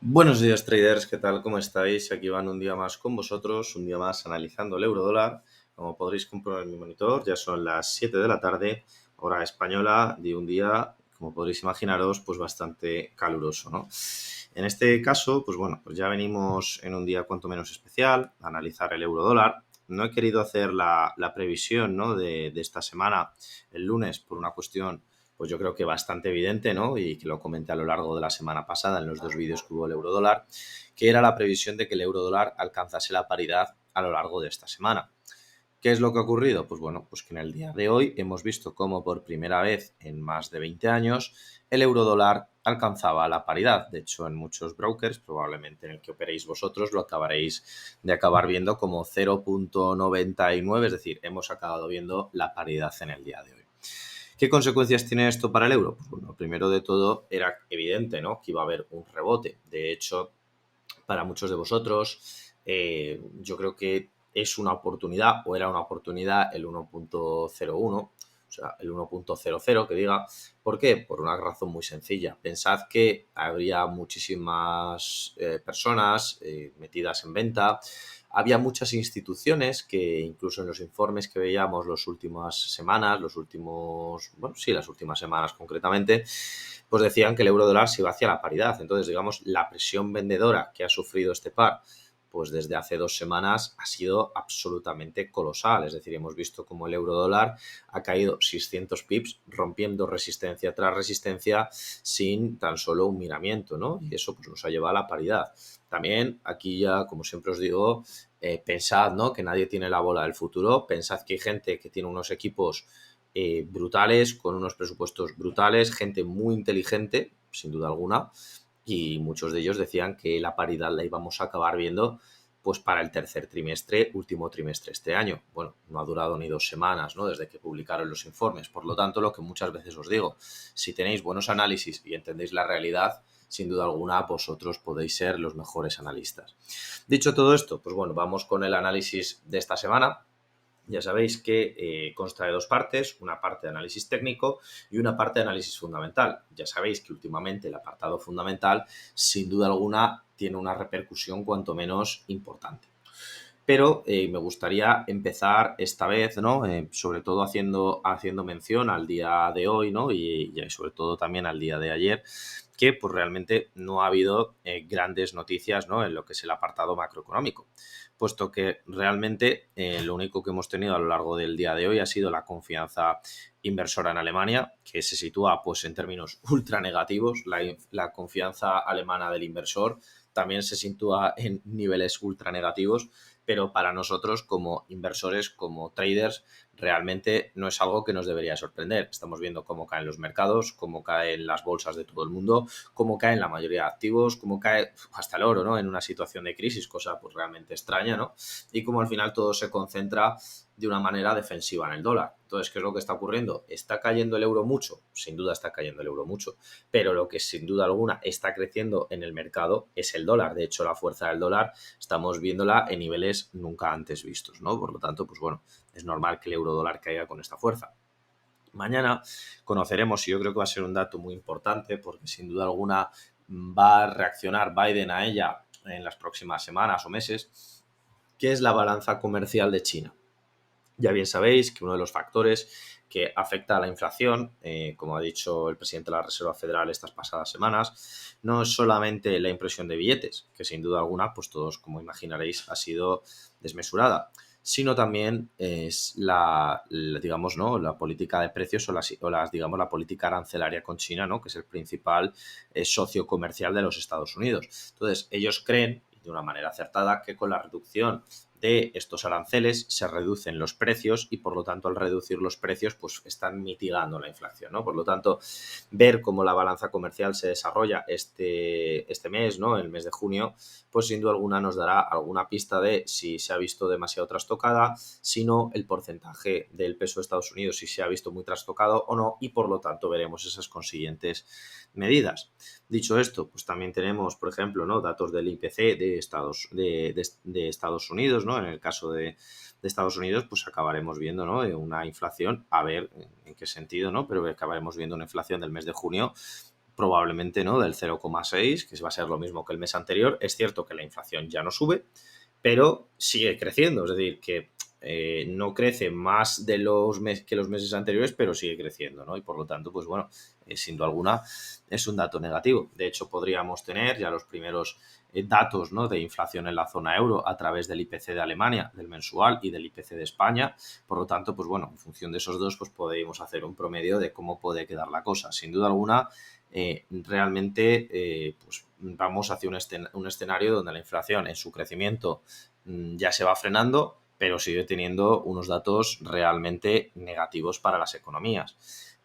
Buenos días, traders, ¿qué tal? ¿Cómo estáis? Aquí van un día más con vosotros, un día más analizando el euro dólar. Como podréis comprobar en mi monitor, ya son las 7 de la tarde, hora española, de un día, como podréis imaginaros, pues bastante caluroso, ¿no? En este caso, pues bueno, pues ya venimos en un día cuanto menos especial, a analizar el euro dólar. No he querido hacer la previsión, ¿no?, de esta semana, el lunes, por una cuestión pues yo creo que bastante evidente, ¿no? Y que lo comenté a lo largo de la semana pasada en los dos vídeos que hubo el eurodólar, que era la previsión de que el eurodólar alcanzase la paridad a lo largo de esta semana. ¿Qué es lo que ha ocurrido? Pues bueno, pues que en el día de hoy hemos visto cómo por primera vez en más de 20 años el eurodólar alcanzaba la paridad. De hecho, en muchos brokers, probablemente en el que operéis vosotros, lo acabaréis de acabar viendo como 0,99, es decir, hemos acabado viendo la paridad en el día de hoy. ¿Qué consecuencias tiene esto para el euro? Pues bueno, primero de todo era evidente, ¿no?, que iba a haber un rebote. De hecho, para muchos de vosotros, yo creo que es una oportunidad o era una oportunidad el 1,01, o sea, el 1,00 que diga. ¿Por qué? Por una razón muy sencilla. Pensad que habría muchísimas personas metidas en venta. Había muchas instituciones que incluso en los informes que veíamos las últimas semanas, las últimas semanas concretamente, pues decían que el euro dólar se iba hacia la paridad. Entonces, digamos, la presión vendedora que ha sufrido este par, pues desde hace 2 semanas ha sido absolutamente colosal. Es decir, hemos visto cómo el euro dólar ha caído 600 pips, rompiendo resistencia tras resistencia sin tan solo un miramiento, ¿no? Y eso pues nos ha llevado a la paridad. También aquí ya, como siempre os digo, pensad, ¿no?, que nadie tiene la bola del futuro. Pensad que hay gente que tiene unos equipos brutales, con unos presupuestos brutales, gente muy inteligente, sin duda alguna, y muchos de ellos decían que la paridad la íbamos a acabar viendo pues para el tercer trimestre, último trimestre este año. Bueno, no ha durado ni 2 semanas, ¿no?, desde que publicaron los informes. Por lo tanto, lo que muchas veces os digo, si tenéis buenos análisis y entendéis la realidad, sin duda alguna vosotros podéis ser los mejores analistas. Dicho todo esto, pues bueno, vamos con el análisis de esta semana. Ya sabéis que consta de dos partes, una parte de análisis técnico y una parte de análisis fundamental. Ya sabéis que últimamente el apartado fundamental, sin duda alguna, tiene una repercusión cuanto menos importante. Pero me gustaría empezar esta vez, ¿no?, sobre todo haciendo mención al día de hoy, ¿no?, y sobre todo también al día de ayer, que pues realmente no ha habido grandes noticias, ¿no?, en lo que es el apartado macroeconómico, puesto que realmente lo único que hemos tenido a lo largo del día de hoy ha sido la confianza inversora en Alemania, que se sitúa pues en términos ultra negativos. La confianza alemana del inversor también se sitúa en niveles ultra negativos, pero para nosotros como inversores, como traders, realmente no es algo que nos debería sorprender. Estamos viendo cómo caen los mercados, cómo caen las bolsas de todo el mundo, cómo caen la mayoría de activos, cómo cae hasta el oro, ¿no?, en una situación de crisis, cosa pues realmente extraña, ¿no? Y cómo al final todo se concentra de una manera defensiva en el dólar. Entonces, ¿qué es lo que está ocurriendo? ¿Está cayendo el euro mucho? Sin duda está cayendo el euro mucho, pero lo que sin duda alguna está creciendo en el mercado es el dólar. De hecho, la fuerza del dólar estamos viéndola en niveles nunca antes vistos, ¿no? Por lo tanto, pues bueno, es normal que el euro dólar caiga con esta fuerza. Mañana conoceremos, y yo creo que va a ser un dato muy importante, porque sin duda alguna va a reaccionar Biden a ella en las próximas semanas o meses, que es la balanza comercial de China. Ya bien sabéis que uno de los factores que afecta a la inflación, como ha dicho el presidente de la Reserva Federal estas pasadas semanas, no es solamente la impresión de billetes, que sin duda alguna, pues todos, como imaginaréis, ha sido desmesurada, sino también es digamos, ¿no?, la política de precios digamos, la política arancelaria con China, ¿no?, que es el principal socio comercial de los Estados Unidos. Entonces, ellos creen, de una manera acertada, que con la reducción de estos aranceles se reducen los precios y, por lo tanto, al reducir los precios, pues están mitigando la inflación, ¿no? Por lo tanto, ver cómo la balanza comercial se desarrolla este mes, ¿no?, el mes de junio, pues sin duda alguna nos dará alguna pista de si se ha visto demasiado trastocada, si no, el porcentaje del peso de Estados Unidos, si se ha visto muy trastocado o no, y por lo tanto veremos esas consiguientes medidas. Dicho esto, pues también tenemos, por ejemplo, ¿no?, datos del IPC de Estados Unidos, ¿no? En el caso de Estados Unidos, pues acabaremos viendo, ¿no?, una inflación, a ver en qué sentido, ¿no?, pero acabaremos viendo una inflación del mes de junio probablemente, ¿no?, del 0,6, que va a ser lo mismo que el mes anterior. Es cierto que la inflación ya no sube, pero sigue creciendo, es decir, que no crece más de que los meses anteriores, pero sigue creciendo, ¿no? Y por lo tanto, pues bueno, sin duda alguna es un dato negativo. De hecho, podríamos tener ya los primeros datos, ¿no?, de inflación en la zona euro a través del IPC de Alemania, del mensual, y del IPC de España. Por lo tanto, pues bueno, en función de esos dos, pues podemos hacer un promedio de cómo puede quedar la cosa. Sin duda alguna, realmente pues vamos hacia un escenario donde la inflación en su crecimiento ya se va frenando, pero sigue teniendo unos datos realmente negativos para las economías.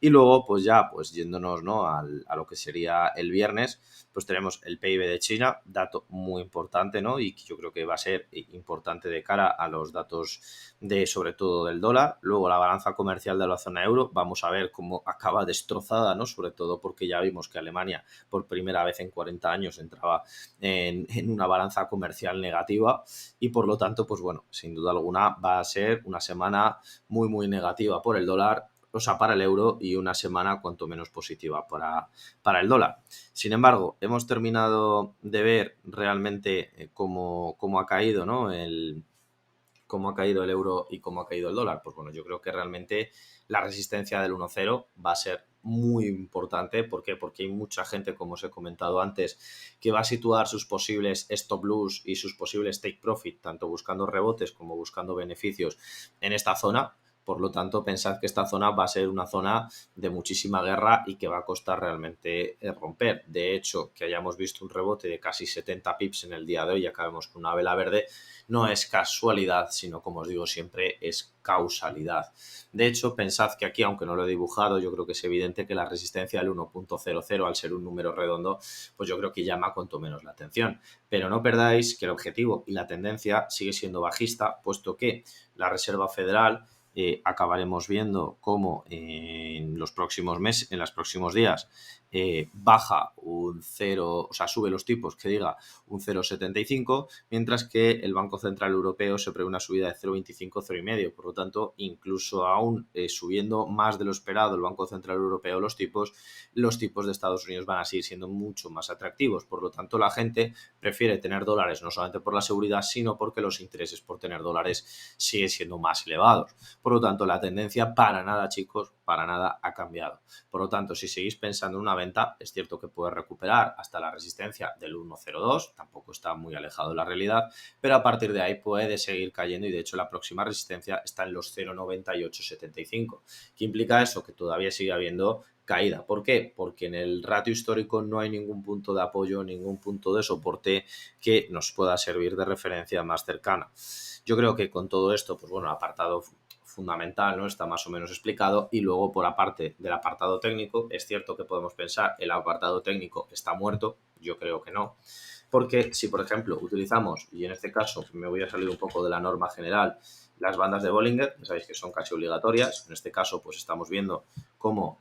Y luego, pues ya, pues yéndonos, ¿no?, a lo que sería el viernes, pues tenemos el PIB de China, dato muy importante, ¿no?, y que yo creo que va a ser importante de cara a los datos sobre todo del dólar. Luego la balanza comercial de la zona euro, vamos a ver cómo acaba destrozada, ¿no?, sobre todo porque ya vimos que Alemania por primera vez en 40 años entraba en una balanza comercial negativa, y por lo tanto, pues bueno, sin duda alguna va a ser una semana muy, muy negativa por el dólar, o sea, para el euro, y una semana cuanto menos positiva para el dólar. Sin embargo, hemos terminado de ver realmente cómo ha caído, ¿no?, cómo ha caído el euro y cómo ha caído el dólar. Pues bueno, yo creo que realmente la resistencia del 1,0 va a ser muy importante. ¿Por qué? Porque hay mucha gente, como os he comentado antes, que va a situar sus posibles stop loss y sus posibles take profit, tanto buscando rebotes como buscando beneficios en esta zona. Por lo tanto, pensad que esta zona va a ser una zona de muchísima guerra y que va a costar realmente romper. De hecho, que hayamos visto un rebote de casi 70 pips en el día de hoy y acabemos con una vela verde, no es casualidad, sino, como os digo siempre, es causalidad. De hecho, pensad que aquí, aunque no lo he dibujado, yo creo que es evidente que la resistencia del 1,00, al ser un número redondo, pues yo creo que llama cuanto menos la atención. Pero no perdáis que el objetivo y la tendencia sigue siendo bajista, puesto que la Reserva Federal acabaremos viendo cómo en los próximos meses, en los próximos días, baja un 0, o sea, sube los tipos, que diga un 0,75, mientras que el Banco Central Europeo se prevé una subida de 0,25, 0,5. Por lo tanto, incluso aún subiendo más de lo esperado el Banco Central Europeo los tipos de Estados Unidos van a seguir siendo mucho más atractivos. Por lo tanto, la gente prefiere tener dólares no solamente por la seguridad, sino porque los intereses por tener dólares siguen siendo más elevados. Por lo tanto, la tendencia para nada, chicos, para nada ha cambiado. Por lo tanto, si seguís pensando en una venta, es cierto que puede recuperar hasta la resistencia del 1,02, tampoco está muy alejado de la realidad, pero a partir de ahí puede seguir cayendo, y de hecho la próxima resistencia está en los 0,9875. ¿Qué implica eso? Que todavía sigue habiendo caída. ¿Por qué? Porque en el ratio histórico no hay ningún punto de apoyo, ningún punto de soporte que nos pueda servir de referencia más cercana. Yo creo que con todo esto, pues bueno, el apartado fundamental, ¿no?, está más o menos explicado, y luego por aparte del apartado técnico, es cierto que podemos pensar el apartado técnico está muerto, yo creo que no, porque si por ejemplo utilizamos, y en este caso me voy a salir un poco de la norma general, las bandas de Bollinger, ya sabéis que son casi obligatorias, en este caso pues estamos viendo cómo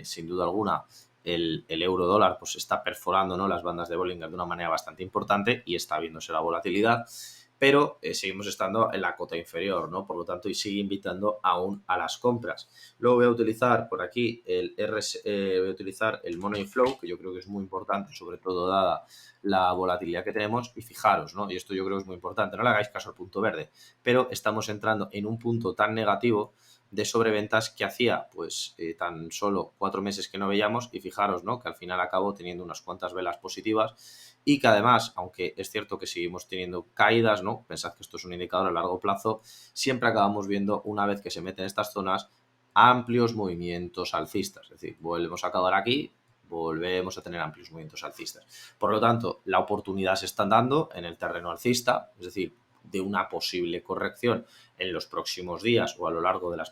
sin duda alguna el euro dólar pues está perforando, ¿no?, las bandas de Bollinger de una manera bastante importante y está viéndose la volatilidad, pero seguimos estando en la cota inferior, ¿no? Por lo tanto, y sigue invitando aún a las compras. Luego voy a utilizar por aquí voy a utilizar el Money Flow, que yo creo que es muy importante, sobre todo dada la volatilidad que tenemos, y fijaros, ¿no?, y esto yo creo que es muy importante, no le hagáis caso al punto verde, pero estamos entrando en un punto tan negativo de sobreventas que hacía pues tan solo 4 meses que no veíamos, y fijaros, ¿no?, que al final acabó teniendo unas cuantas velas positivas, y que además, aunque es cierto que seguimos teniendo caídas, ¿no?, pensad que esto es un indicador a largo plazo, siempre acabamos viendo, una vez que se meten estas zonas, amplios movimientos alcistas. Es decir, volvemos a acabar aquí, volvemos a tener amplios movimientos alcistas. Por lo tanto, la oportunidad se está dando en el terreno alcista, es decir, de una posible corrección en los próximos días o a lo largo de las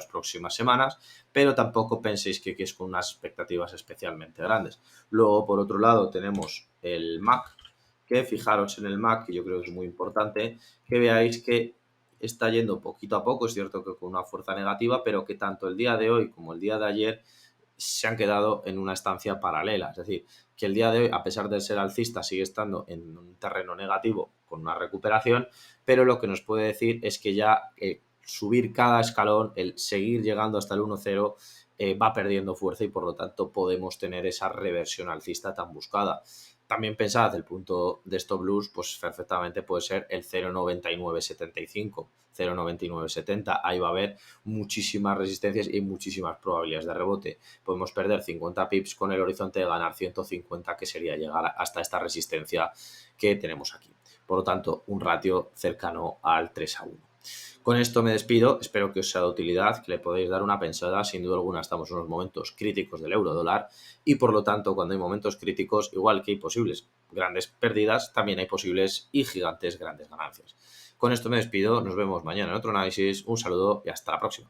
próximas semanas, pero tampoco penséis que es con unas expectativas especialmente grandes. Luego, por otro lado, tenemos el MAC, que fijaros en el MAC, que yo creo que es muy importante, que veáis que está yendo poquito a poco, es cierto que con una fuerza negativa, pero que tanto el día de hoy como el día de ayer se han quedado en una estancia paralela. Es decir, que el día de hoy, a pesar de ser alcista, sigue estando en un terreno negativo con una recuperación, pero lo que nos puede decir es que ya subir cada escalón, el seguir llegando hasta el 1,0, va perdiendo fuerza y por lo tanto podemos tener esa reversión alcista tan buscada. También pensad, el punto de stop loss pues perfectamente puede ser el 0,9975, 0,9970. Ahí va a haber muchísimas resistencias y muchísimas probabilidades de rebote. Podemos perder 50 pips con el horizonte de ganar 150, que sería llegar hasta esta resistencia que tenemos aquí. Por lo tanto, un ratio cercano al 3:1. Con esto me despido, espero que os sea de utilidad, que le podéis dar una pensada. Sin duda alguna estamos en unos momentos críticos del euro dólar y por lo tanto cuando hay momentos críticos, igual que hay posibles grandes pérdidas, también hay posibles y gigantes grandes ganancias. Con esto me despido, nos vemos mañana en otro análisis, un saludo y hasta la próxima.